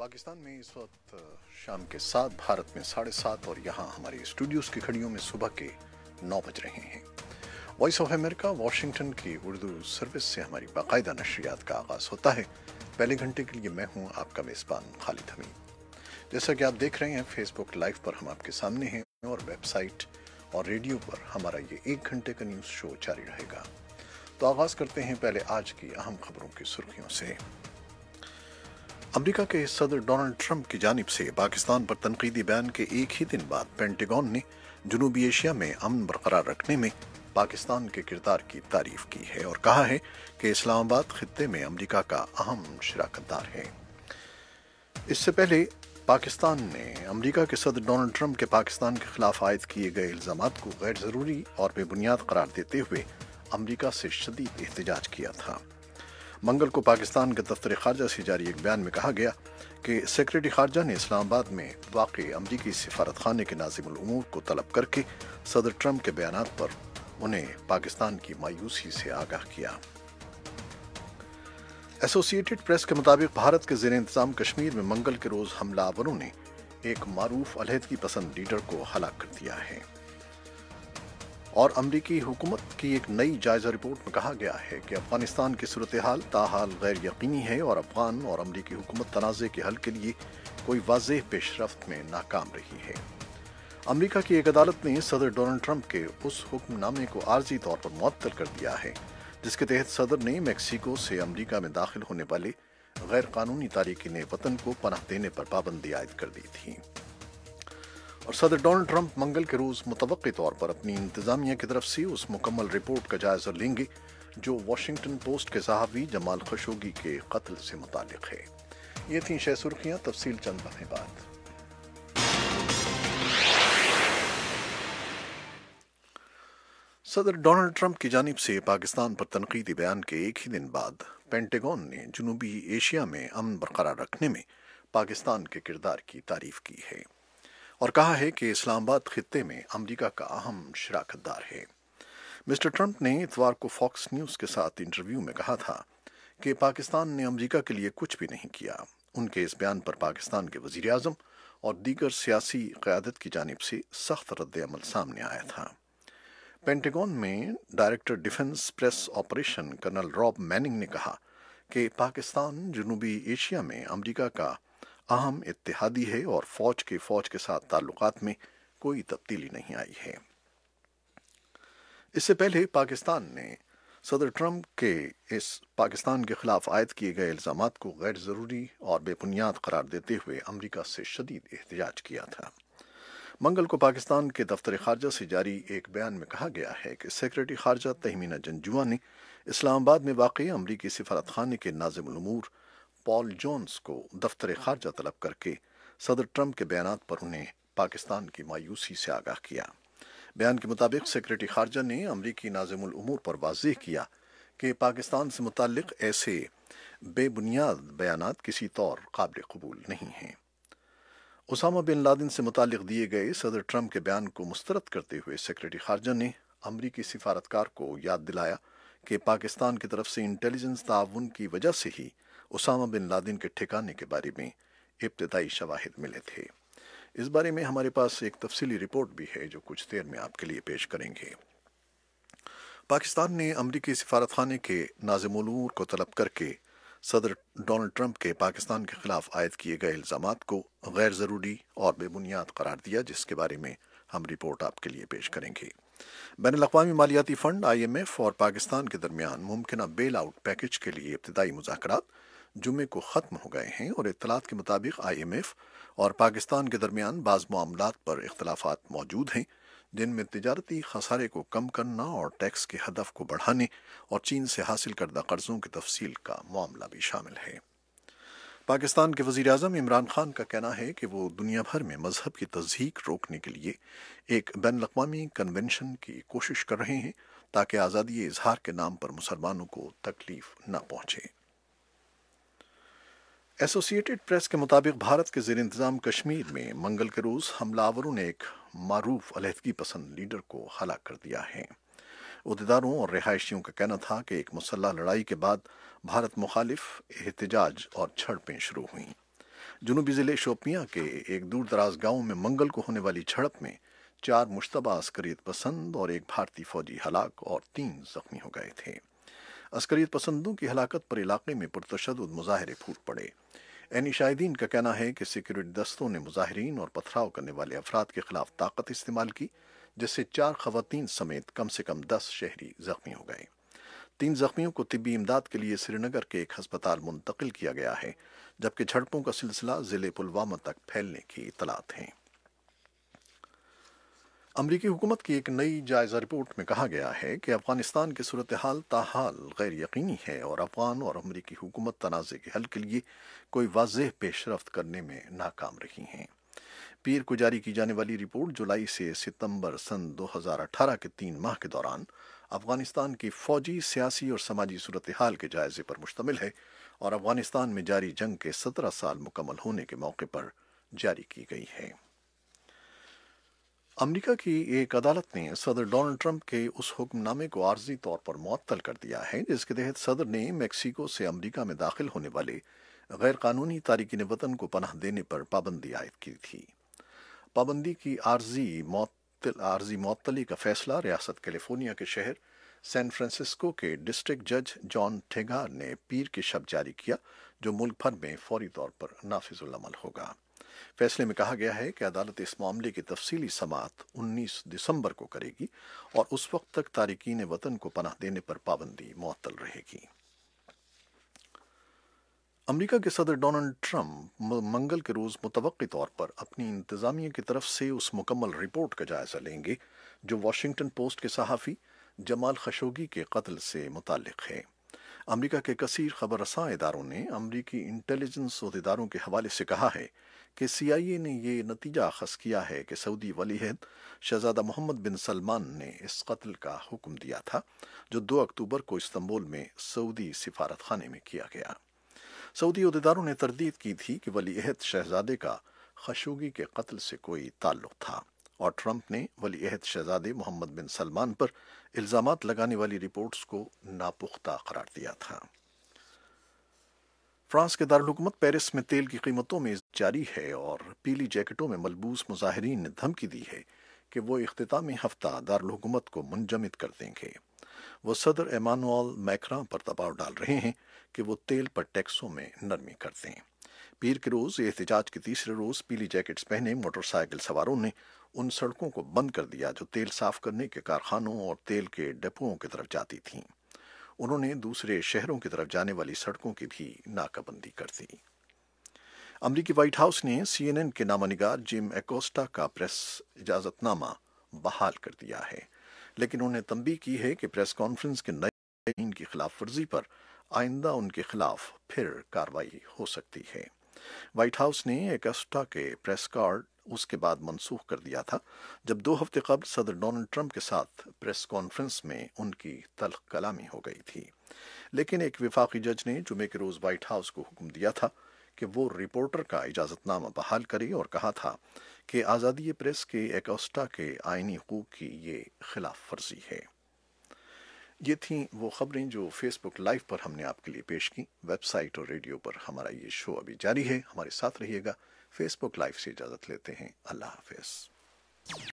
पाकिस्तान में इस वक्त शाम के 7, भारत में 7:30 और यहाँ हमारे स्टूडियोज की घड़ियों में सुबह के 9 बज रहे हैं। वॉइस ऑफ अमेरिका वाशिंगटन की उर्दू सर्विस से हमारी बाकायदा नशरियात का आगाज़ होता है। पहले घंटे के लिए मैं हूँ आपका मेज़बान खालिद हमीद। जैसा कि आप देख रहे हैं, फेसबुक लाइव पर हम आपके सामने हैं और वेबसाइट और रेडियो पर हमारा ये 1 घंटे का न्यूज़ शो जारी रहेगा। तो आगाज़ करते हैं पहले आज की अहम खबरों की सुर्खियों से। अमेरिका के सदर डोनाल्ड ट्रंप की जानिब से पाकिस्तान पर तनकीदी बयान के एक ही दिन बाद पेंटागन ने जनूबी एशिया में अमन बरकरार रखने में पाकिस्तान के किरदार की तारीफ की है और कहा है कि इस्लामाबाद खित्ते में अमेरिका का अहम शराकतदार है। इससे पहले पाकिस्तान ने अमेरिका के सदर डोनाल्ड ट्रंप के पाकिस्तान के खिलाफ आयद किए गए इल्जामात को गैर ज़रूरी और बेबुनियाद करार देते हुए अमेरिका से शदीद एहतजाज किया था। मंगल को पाकिस्तान के दफ्तर खारजा से जारी एक बयान में कहा गया कि सेक्रेटरी खारजा ने इस्लामाबाद में वाक़ अमरीकी सिफारत खाने के नाज़िमुल उमूर को तलब करके सदर ट्रंप के बयानात पर उन्हें पाकिस्तान की मायूसी से आगाह किया। एसोसिएटेड प्रेस के मुताबिक भारत के ज़ेर इंतज़ाम कश्मीर में मंगल के रोज़ हमलावरों ने एक मारूफ अलहदगी पसंद लीडर को हलाक कर दिया है और अमरीकी हुकूमत की एक नई जायजा रिपोर्ट में कहा गया है कि अफगानिस्तान की सूरत हाल ताहाल गैर यकीनी है और अफगान और अमरीकी हुकूमत तनाज़े के हल के लिए कोई वाज़ेह पेशरफ्त में नाकाम रही है। अमरीका की एक अदालत ने सदर डोनाल्ड ट्रंप के उस हुक्मनामे को आर्जी तौर पर मुअत्तल कर दिया है जिसके तहत सदर ने मेक्सिको से अमरीका में दाखिल होने वाले गैर कानूनी तारिकीन वतन को पनाह देने पर पाबंदी आयद कर दी थी। और सदर डोनाल्ड ट्रंप मंगल के रोज़ मुतवक्की तौर पर अपनी इंतज़ामिया की तरफ से उस मुकम्मल रिपोर्ट का जायज़ा लेंगे जो वाशिंगटन पोस्ट के सहाफ़ी जमाल खशोगी के कत्ल से मुतालिक है। ये थी शह सुर्खियाँ, तफसील चंद लम्हे बाद। सदर डोनाल्ड ट्रंप की जानिब से पाकिस्तान पर तनकीदी बयान के एक ही दिन बाद पेंटागन ने जनूबी एशिया में अमन बरकरार रखने में पाकिस्तान के किरदार की तारीफ की है और कहा है कि इस्लामाबाद खित्ते में अमेरिका का अहम शराकतदार है। मिस्टर ट्रंप ने इतवार को फॉक्स न्यूज़ के साथ इंटरव्यू में कहा था कि पाकिस्तान ने अमेरिका के लिए कुछ भी नहीं किया। उनके इस बयान पर पाकिस्तान के वज़ीर आज़म और दीगर सियासी क़यादत की जानिब से सख्त रद्द-ए-अमल सामने आया था। पेंटागन में director defence press operation colonel Rob Manning ने कहा कि पाकिस्तान जनूबी एशिया में अमेरिका का अहम इत्तेहादी है और फौज के साथ ताल्लुकात में कोई तब्दीली नहीं आई है। इससे पहले पाकिस्तान ने सदर ट्रंप के इस पाकिस्तान के खिलाफ आयद किए गए इल्जामात को गैर ज़रूरी और बेबुनियाद करार देते हुए अमेरिका से शदीद एहतजाज किया था। मंगल को पाकिस्तान के दफ्तर खारजा से जारी एक बयान में कहा गया है कि सेक्रेटरी खारजा तहमीना जंजुआ ने इस्लामाबाद में वाक़ई अमरीकी सिफारत खाने के नाज़िमुल उमूर पॉल जोन्स को दफ्तर खारजा तलब करके सदर ट्रंप के बयानात पर उन्हें पाकिस्तान की मायूसी से आगाह किया। बयान के मुताबिक सेक्रेटरी खारजा ने अमरीकी नाज़िमुल उमूर पर वाज़ेह किया कि पाकिस्तान से मुताल्लिक़ ऐसे बेबुनियाद बयानात किसी तौर काबिल कबूल नहीं हैं। उसामा बिन लादेन से मुताल्लिक़ दिए गए सदर ट्रंप के बयान को मुस्तरद करते हुए सेक्रेटरी खारजा ने अमरीकी सिफारतकार को याद दिलाया कि पाकिस्तान की तरफ से इंटेलिजेंस ताउन की वजह से ही उसामा बिन लादेन के ठिकाने के बारे में इब्तिदाई शवाहिद मिले थे। इस बारे में हमारे पास एक तफसीली रिपोर्ट भी है जो कुछ देर में आपके लिए पेश करेंगे। पाकिस्तान ने अमरीकी सिफारत खाने के नाज़िमुल उमूर को तलब करके सदर डोनाल्ड ट्रंप के पाकिस्तान के खिलाफ आयद किए गए इल्जामात को गैर ज़रूरी और बेबुनियाद करार दिया, जिसके बारे में हम रिपोर्ट आपके लिए पेश करेंगे। बैनुल-अक़वामी मालियाती फ़ंड IMF और पाकिस्तान के दरमियान मुमकिना बेल आउट पैकेज के लिए इब्तिदाई मुज़ाकरात जुमे को ख़त्म हो गए हैं और इत्तलात के मुताबिक IMF और पाकिस्तान के दरमियान बाज़ मामलात पर इख्तलाफात मौजूद हैं जिनमें तिजारती खसारे को कम करना और टैक्स के हदफ को बढ़ाने और चीन से हासिल करदा कर्ज़ों की तफसील का मामला भी शामिल है। पाकिस्तान के वज़ीर आज़म इमरान खान का कहना है कि वो दुनिया भर में मजहब की तज़हीक रोकने के लिए एक बैनुल-अक़वामी कन्वेंशन की कोशिश कर रहे हैं ताकि आज़ादी इजहार के नाम पर मुसलमानों को तकलीफ न पहुँचे। एसोसिएटेड प्रेस के मुताबिक भारत के ज़ेर इंतज़ाम कश्मीर में मंगल के रोज़ हमलावरों ने एक मारूफ अलहदगी पसंद लीडर को हलाक कर दिया है। उहदेदारों और रिहायशियों का कहना था कि एक मुसल्लह लड़ाई के बाद भारत मुखालिफ एहतजाज और झड़पें शुरू हुईं। जनूबी ज़िले शोपियां के एक दूर दराज गाँव में मंगल को होने वाली झड़प में 4 मुश्तबा अस्करियत पसंद और एक भारतीय फौजी हलाक और 3 जख्मी हो गए थे। अस्करियत पसंदों की हलाकत पर इलाके में पुरतशद्दुद मुजाहरे फूट पड़े। एनी शाहिदीन का कहना है कि सिक्योरिटी दस्तों ने मुजाहिरीन और पथराव करने वाले अफराद के खिलाफ ताकत इस्तेमाल की, जिससे 4 खवातीन समेत कम से कम 10 शहरी जख्मी हो गए। 3 जख्मियों को तिब्बी इमदाद के लिए श्रीनगर के एक अस्पताल मुंतकिल किया गया है, जबकि झड़पों का सिलसिला जिले पुलवामा तक फैलने की इतलात हैं। अमरीकी हुकूमत की एक नई जायजा रिपोर्ट में कहा गया है कि अफगानिस्तान की सूरत हाल ताहाल गैर यकीनी है और अफगान और अमरीकी हुकूमत तनाज़े के हल के लिए कोई वाज़ेह पेशरफ्त करने में नाकाम रही हैं। पीर को जारी की जाने वाली रिपोर्ट जुलाई से सितंबर सन 2018 के 3 माह के दौरान अफगानिस्तान की फौजी, सियासी और समाजी सूरत हाल के जायजे पर मुश्तमिल है और अफगानिस्तान में जारी जंग के 17 साल मुकम्मल होने के मौके पर जारी की गई है। अमेरिका की एक अदालत ने सदर डोनाल्ड ट्रंप के उस हुक्मनामे को आर्जी तौर पर मुअत्तल कर दिया है जिसके तहत सदर ने मेक्सिको से अमेरिका में दाखिल होने वाले गैर कानूनी तारिकीन वतन को पनाह देने पर पाबंदी आयद की थी। पाबंदी की आर्जी मुअत्तली का फैसला रियासत कैलिफोर्निया के शहर सैन फ्रांसिस्को के डिस्ट्रिक्ट जज जॉन ठेगार ने पीर के शब्द जारी किया, जो मुल्क भर में फौरी तौर पर नाफिजुल अमल होगा। फैसले में कहा गया है कि अदालत इस मामले की तफसीली समाअत 19 दिसंबर को करेगी और उस वक्त तक तारिकीन वतन को पनाह देने पर पाबंदी मुअत्तल रहेगी। अमेरिका के सदर डोनाल्ड ट्रंप मंगल के रोज मुतवक्की तौर पर अपनी इंतजामिया की तरफ से उस मुकम्मल रिपोर्ट का जायजा लेंगे जो वाशिंगटन पोस्ट के सहाफ़ी जमाल खशोगी के कत्ल से मुताल्लिक है। अमेरिका के कसीर खबर रसां इदारों ने अमेरिकी इंटेलिजेंस अहदेदारों के हवाले से कहा है कि CIA ने ये नतीजा अखज़ किया है कि सऊदी वलीअहद शहजादा मोहम्मद बिन सलमान ने इस कत्ल का हुक्म दिया था, जो 2 अक्टूबर को इस्तांबुल में सऊदी सिफारत खाने में किया गया। सऊदी अहदेदारों ने तरदीद की थी कि वलीअहद शहजादे का खशोगी के कत्ल से कोई ताल्लुक था और ट्रंप ने वलीअहद शहजादे मोहम्मद बिन सलमान पर इल्ज़ामात लगाने वाली रिपोर्ट्स को नापुख्ता करार दिया था। फ्रांस के दारुल-हुकूमत पेरिस में तेल की कीमतों में जारी है और पीली जैकेटों में मलबूस मुजाहिरीन ने धमकी दी है कि वो इख्तितामी हफ्ता दारुल-हुकूमत को मुंजमद कर देंगे। वो सदर एमानुएल मैक्रां पर दबाव डाल रहे हैं कि वो तेल पर टैक्सों में नरमी कर दें। पीर के रोज एहतजाज के तीसरे रोज पीली जैकेट्स पहने मोटरसाइकिल सवारों ने उन सड़कों को बंद कर दिया जो तेल साफ करने के कारखानों और तेल के डिपोओं की तरफ जाती थीं। उन्होंने दूसरे शहरों की तरफ जाने वाली सड़कों की भी नाकाबंदी कर दी। अमरीकी व्हाइट हाउस ने CNN के नामानिगार जिम एकोस्टा का प्रेस इजाजतनामा बहाल कर दिया है, लेकिन उन्हें तंबीह की है कि प्रेस कॉन्फ्रेंस के नए आईन की खिलाफ वर्जी पर आइंदा उनके खिलाफ फिर कार्रवाई हो सकती है। व्हाइट हाउस ने एकोस्टा के प्रेस कार्ड उसके बाद मनसूख कर दिया था जब 2 हफ्ते कबल सदर डोनाल्ड ट्रंप के साथ प्रेस कॉन्फ्रेंस में उनकी तल्ख कलामी हो गई थी, लेकिन एक विफाकी जज ने जुमे के रोज व्हाइट हाउस को हुक्म दिया था कि वो रिपोर्टर का इजाजतनामा बहाल करे और कहा था कि आज़ादी प्रेस के एकोस्टा के आईनी हकूक की ये खिलाफ वर्जी है। ये थीं वो खबरें जो फेसबुक लाइव पर हमने आपके लिए पेश की। वेबसाइट और रेडियो पर हमारा ये शो अभी जारी है, हमारे साथ रहिएगा। फेसबुक लाइव से इजाज़त लेते हैं। अल्लाह हाफ़िज़।